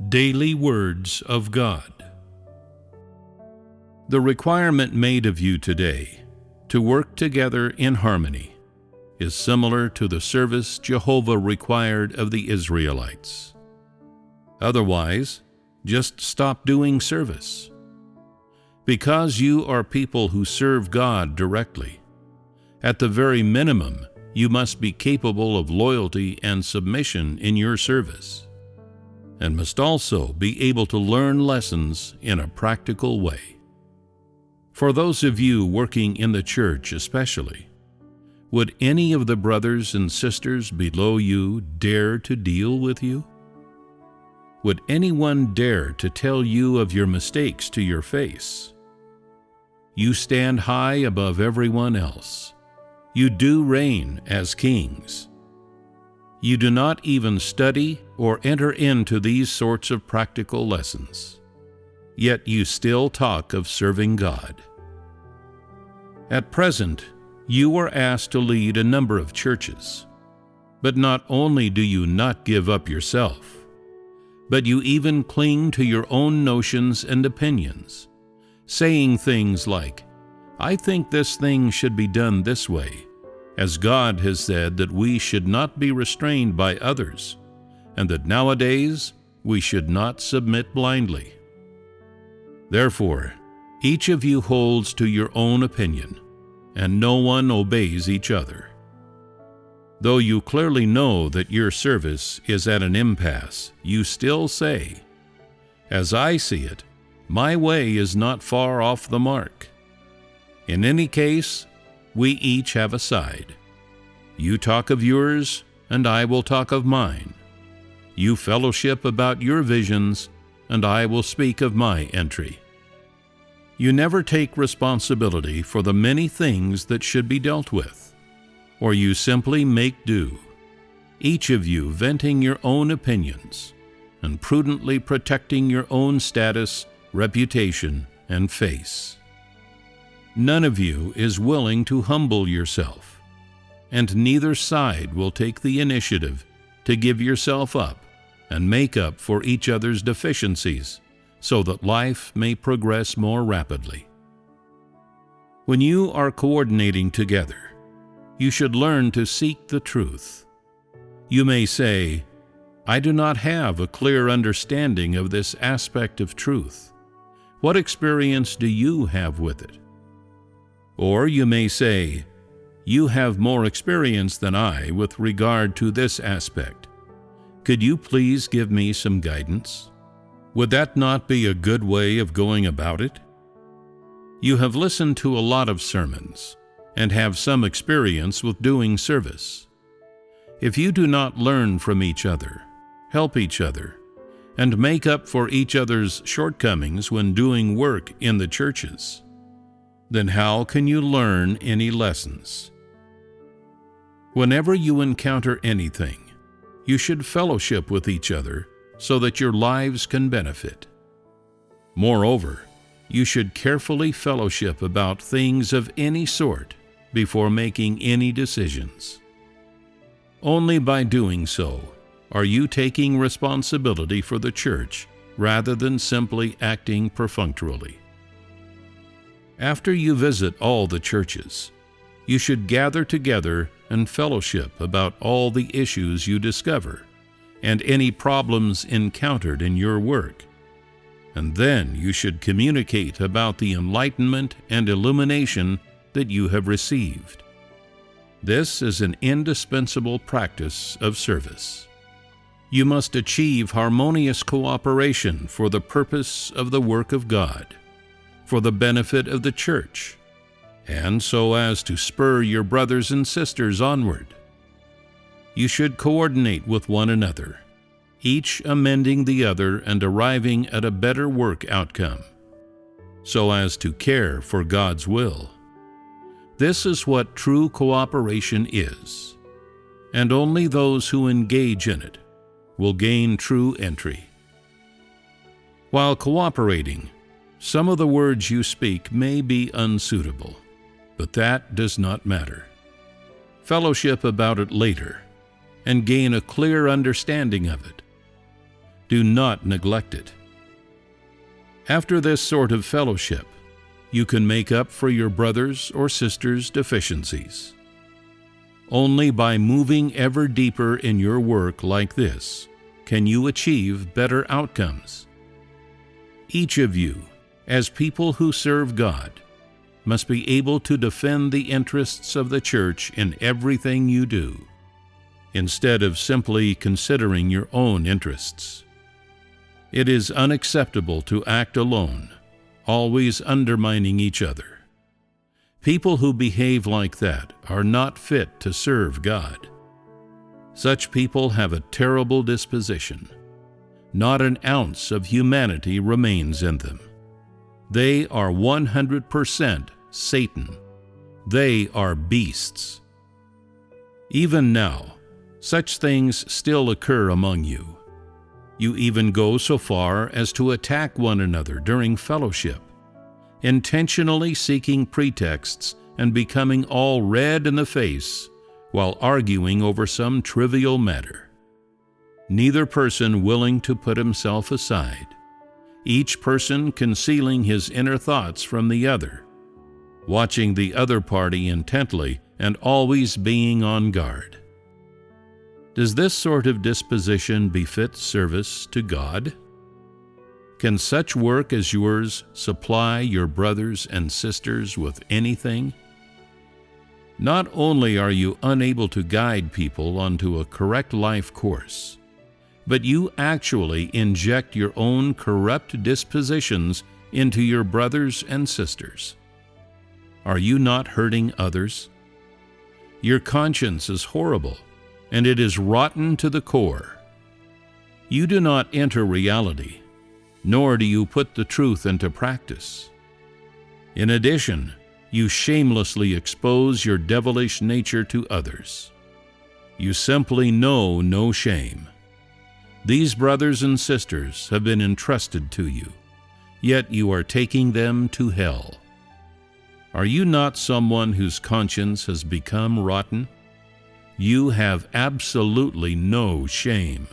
Daily Words of God. The requirement made of you today to work together in harmony is similar to the service Jehovah required of the Israelites. Otherwise, just stop doing service. Because you are people who serve God directly, at the very minimum, you must be capable of loyalty and submission in your service, and must also be able to learn lessons in a practical way. For those of you working in the church especially, would any of the brothers and sisters below you dare to deal with you? Would anyone dare to tell you of your mistakes to your face? You stand high above everyone else. You do reign as kings. You do not even study or enter into these sorts of practical lessons, yet you still talk of serving God. At present, you are asked to lead a number of churches, but not only do you not give up yourself, but you even cling to your own notions and opinions, saying things like, "I think this thing should be done this way," as God has said that we should not be restrained by others, and that nowadays we should not submit blindly. Therefore, each of you holds to your own opinion, and no one obeys each other. Though you clearly know that your service is at an impasse, you still say, "As I see it, my way is not far off the mark." In any case, we each have a side. You talk of yours, and I will talk of mine. You fellowship about your visions, and I will speak of my entry. You never take responsibility for the many things that should be dealt with, or you simply make do, each of you venting your own opinions and prudently protecting your own status, reputation, and face. None of you is willing to humble yourself, and neither side will take the initiative to give yourself up and make up for each other's deficiencies, so that life may progress more rapidly. When you are coordinating together, you should learn to seek the truth. You may say, "I do not have a clear understanding of this aspect of truth. What experience do you have with it?" Or you may say, "You have more experience than I with regard to this aspect. Could you please give me some guidance?" Would that not be a good way of going about it? You have listened to a lot of sermons and have some experience with doing service. If you do not learn from each other, help each other, and make up for each other's shortcomings when doing work in the churches, then how can you learn any lessons? Whenever you encounter anything, you should fellowship with each other so that your lives can benefit. Moreover, you should carefully fellowship about things of any sort before making any decisions. Only by doing so are you taking responsibility for the church rather than simply acting perfunctorily. After you visit all the churches, you should gather together and fellowship about all the issues you discover and any problems encountered in your work. And then you should communicate about the enlightenment and illumination that you have received. This is an indispensable practice of service. You must achieve harmonious cooperation for the purpose of the work of God, for the benefit of the church, and so as to spur your brothers and sisters onward. You should coordinate with one another, each amending the other and arriving at a better work outcome, so as to care for God's will. This is what true cooperation is, and only those who engage in it will gain true entry. While cooperating, some of the words you speak may be unsuitable, but that does not matter. Fellowship about it later, and gain a clear understanding of it. Do not neglect it. After this sort of fellowship, you can make up for your brothers or sisters' deficiencies. Only by moving ever deeper in your work like this can you achieve better outcomes. Each of you, as people who serve God, must be able to defend the interests of the church in everything you do, instead of simply considering your own interests. It is unacceptable to act alone, always undermining each other. People who behave like that are not fit to serve God. Such people have a terrible disposition. Not an ounce of humanity remains in them. They are 100% Satan. They are beasts. Even now, such things still occur among you. You even go so far as to attack one another during fellowship, intentionally seeking pretexts and becoming all red in the face while arguing over some trivial matter. Neither person willing to put himself aside, each person concealing his inner thoughts from the other, watching the other party intently and always being on guard. Does this sort of disposition befit service to God? Can such work as yours supply your brothers and sisters with anything? Not only are you unable to guide people onto a correct life course, but you actually inject your own corrupt dispositions into your brothers and sisters. Are you not hurting others? Your conscience is horrible, and it is rotten to the core. You do not enter reality, nor do you put the truth into practice. In addition, you shamelessly expose your devilish nature to others. You simply know no shame. These brothers and sisters have been entrusted to you, yet you are taking them to hell. Are you not someone whose conscience has become rotten? You have absolutely no shame.